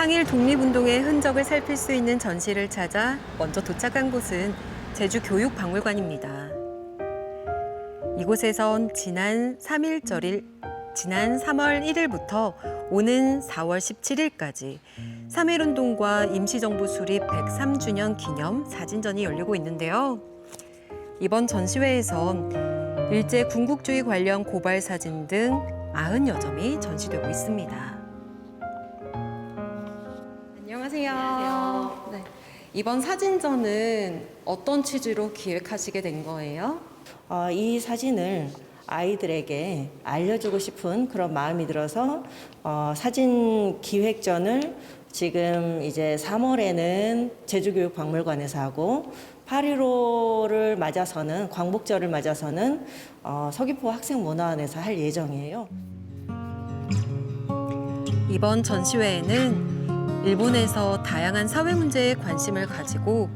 항일 독립운동의 흔적을 살필 수 있는 전시를 찾아 먼저 도착한 곳은 제주교육박물관입니다. 이곳에선 지난 3월 1일부터 오는 4월 17일까지 3.1운동과 임시정부 수립 103주년 기념 사진전이 열리고 있는데요. 이번 전시회에선 일제 군국주의 관련 고발 사진 등 90여 점이 전시되고 있습니다. 안녕하세요. 안녕하세요. 네. 이번 사진전은 어떤 취지로 기획하시게 된 거예요? 이 사진을 아이들에게 알려주고 싶은 그런 마음이 들어서 사진 기획전을 지금 이제 3월에는 제주교육박물관에서 하고 8.15를 맞아서는 광복절을 맞아서는 서귀포 학생문화원에서 할 예정이에요. 이번 전시회에는 일본에서 다양한 사회 문제에 관심을 가지고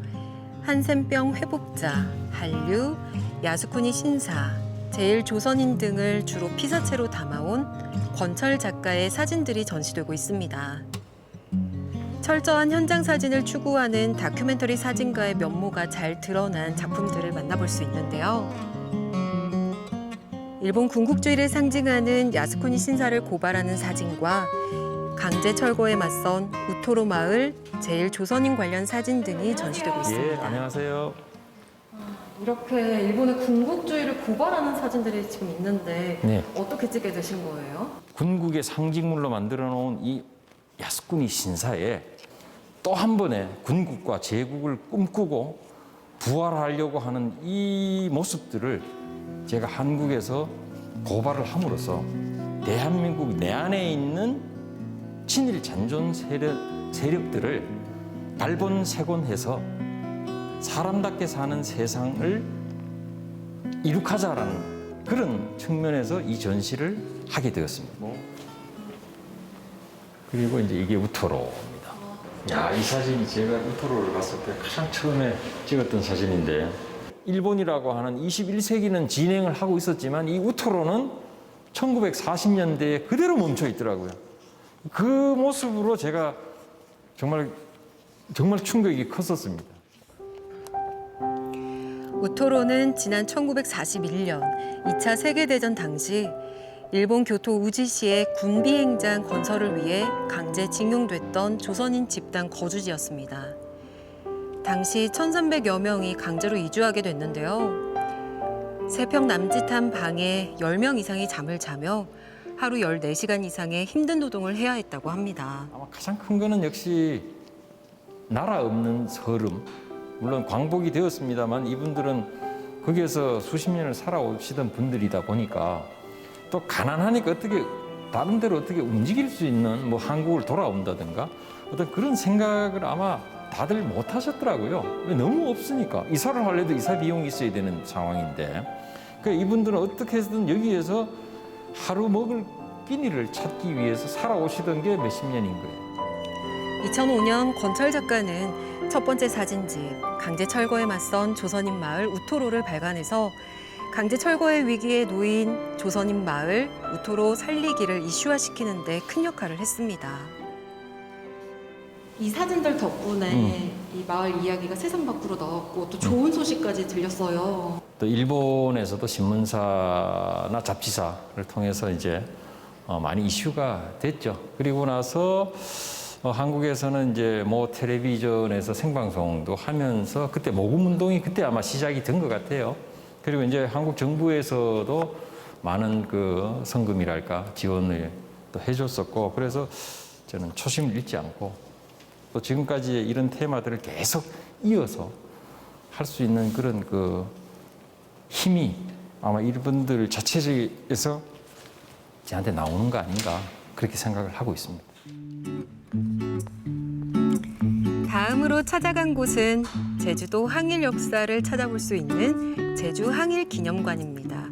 한센병 회복자, 한류, 야스쿠니 신사, 제일조선인 등을 주로 피사체로 담아온 권철 작가의 사진들이 전시되고 있습니다. 철저한 현장 사진을 추구하는 다큐멘터리 사진가의 면모가 잘 드러난 작품들을 만나볼 수 있는데요. 일본 군국주의를 상징하는 야스쿠니 신사를 고발하는 사진과 강제 철거에 맞선 우토로 마을, 제일조선인 관련 사진 등이 전시되고 있습니다. 예, 안녕하세요. 이렇게 일본의 군국주의를 고발하는 사진들이 지금 있는데 네. 어떻게 찍게 되신 거예요? 군국의 상징물로 만들어 놓은 이 야스쿠니 신사에 또 한 번의 군국과 제국을 꿈꾸고 부활하려고 하는 이 모습들을 제가 한국에서 고발을 함으로써 대한민국 내 안에 있는 친일 잔존 세력들을 발본색원해서 사람답게 사는 세상을 이룩하자라는 그런 측면에서 이 전시를 하게 되었습니다. 그리고 이제 이게 우토로입니다. 야, 이 사진이 제가 우토로를 봤을 때 가장 처음에 찍었던 사진인데 일본이라고 하는 21세기는 진행을 하고 있었지만 이 우토로는 1940년대에 그대로 멈춰 있더라고요. 그 모습으로 제가 정말 충격이 컸었습니다. 우토로는 지난 1941년 2차 세계대전 당시 일본 교토 우지시의 군비행장 건설을 위해 강제 징용됐던 조선인 집단 거주지였습니다. 당시 1,300여 명이 강제로 이주하게 됐는데요. 3평 남짓한 방에 10명 이상이 잠을 자며 하루 14시간 이상의 힘든 노동을 해야 했다고 합니다. 아마 가장 큰 거는 역시 나라 없는 서름. 물론 광복이 되었습니다만 이분들은 거기에서 수십 년을 살아오시던 분들이다 보니까 또 가난하니까 어떻게 다른 데로 어떻게 움직일 수 있는 뭐 한국을 돌아온다든가 어떤 그런 생각을 아마 다들 못 하셨더라고요. 너무 없으니까 이사를 하려도 이사 비용이 있어야 되는 상황인데 그러니까 이분들은 어떻게 해서든 여기에서 하루 먹을 끼니를 찾기 위해서 살아오시던 게 몇십 년인 거예요. 2005년 권철 작가는 첫 번째 사진집 강제 철거에 맞선 조선인 마을 우토로를 발간해서 강제 철거의 위기에 놓인 조선인 마을 우토로 살리기를 이슈화시키는 데 큰 역할을 했습니다. 이 사진들 덕분에 이 마을 이야기가 세상 밖으로 나왔고 또 좋은 소식까지 들렸어요. 또 일본에서도 신문사나 잡지사를 통해서 이제 많이 이슈가 됐죠. 그리고 나서 한국에서는 이제 뭐 텔레비전에서 생방송도 하면서 그때 모금 운동이 그때 아마 시작이 된 것 같아요. 그리고 이제 한국 정부에서도 많은 그 성금이랄까 지원을 또 해줬었고 그래서 저는 초심을 잃지 않고 또 지금까지 이런 테마들을 계속 이어서 할 수 있는 그런 그 힘이 아마 이분들 자체에서 저한테 나오는 거 아닌가 그렇게 생각을 하고 있습니다. 다음으로 찾아간 곳은 제주도 항일 역사를 찾아볼 수 있는 제주 항일기념관입니다.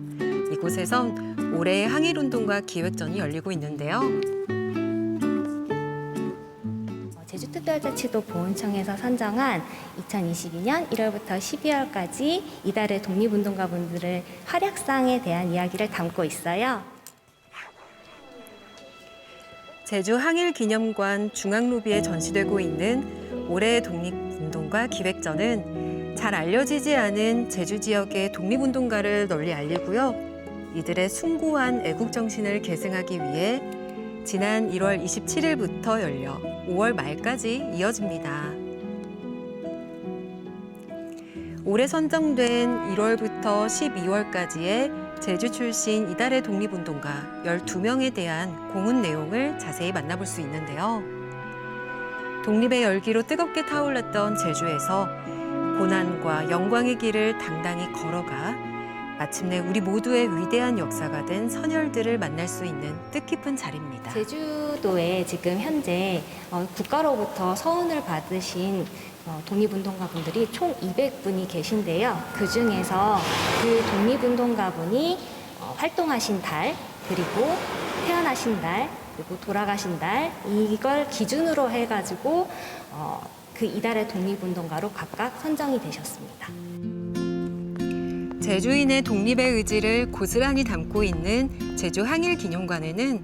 이곳에선 올해 항일운동과 기획전이 열리고 있는데요. 제주특별자치도 보훈청에서 선정한 2022년 1월부터 12월까지 이달의 독립운동가분들의 활약상에 대한 이야기를 담고 있어요. 제주 항일기념관 중앙로비에 전시되고 있는 올해의 독립운동가 기획전은 잘 알려지지 않은 제주 지역의 독립운동가를 널리 알리고요. 이들의 숭고한 애국정신을 계승하기 위해 지난 1월 27일부터 열려 5월 말까지 이어집니다. 올해 선정된 1월부터 12월까지의 제주 출신 이달의 독립운동가 12명에 대한 공훈 내용을 자세히 만나볼 수 있는데요. 독립의 열기로 뜨겁게 타올랐던 제주에서 고난과 영광의 길을 당당히 걸어가 마침내 우리 모두의 위대한 역사가 된 선열들을 만날 수 있는 뜻깊은 자리입니다. 제주도에 지금 현재 국가로부터 서훈을 받으신 독립운동가분들이 총 200분이 계신데요. 그중에서 그 독립운동가분이 활동하신 달, 그리고 태어나신 달, 그리고 돌아가신 달, 이걸 기준으로 해가지고 그 이달의 독립운동가로 각각 선정이 되셨습니다. 제주인의 독립의 의지를 고스란히 담고 있는 제주 항일기념관에는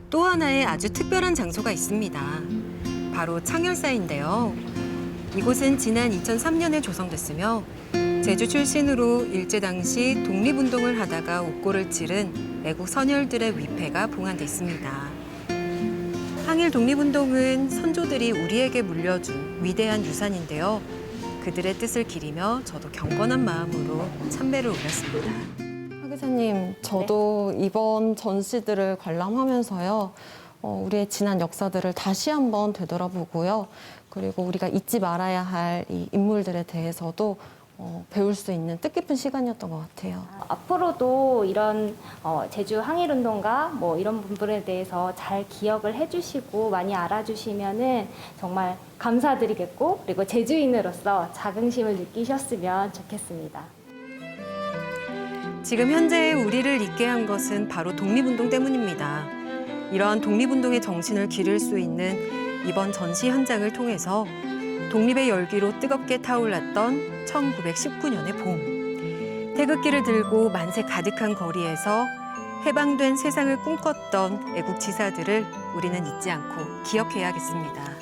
또 하나의 아주 특별한 장소가 있습니다. 바로 창열사인데요. 이곳은 지난 2003년에 조성됐으며 제주 출신으로 일제 당시 독립운동을 하다가 옥고를 치른 애국 선열들의 위패가 봉안돼 있습니다. 항일 독립운동은 선조들이 우리에게 물려준 위대한 유산인데요. 그들의 뜻을 기리며 저도 경건한 마음으로 참배를 올렸습니다. 하 기자님, 저도 이번 전시들을 관람하면서요, 우리의 지난 역사들을 다시 한번 되돌아보고요. 그리고 우리가 잊지 말아야 할 이 인물들에 대해서도 배울 수 있는 뜻깊은 시간이었던 것 같아요. 앞으로도 이런 제주 항일운동가 이런 분들에 대해서 잘 기억을 해주시고 많이 알아주시면은 정말 감사드리겠고, 그리고 제주인으로서 자긍심을 느끼셨으면 좋겠습니다. 지금 현재의 우리를 있게 한 것은 바로 독립운동 때문입니다. 이러한 독립운동의 정신을 기릴 수 있는 이번 전시 현장을 통해서 독립의 열기로 뜨겁게 타올랐던 1919년의 봄. 태극기를 들고 만세 가득한 거리에서 해방된 세상을 꿈꿨던 애국지사들을 우리는 잊지 않고 기억해야겠습니다.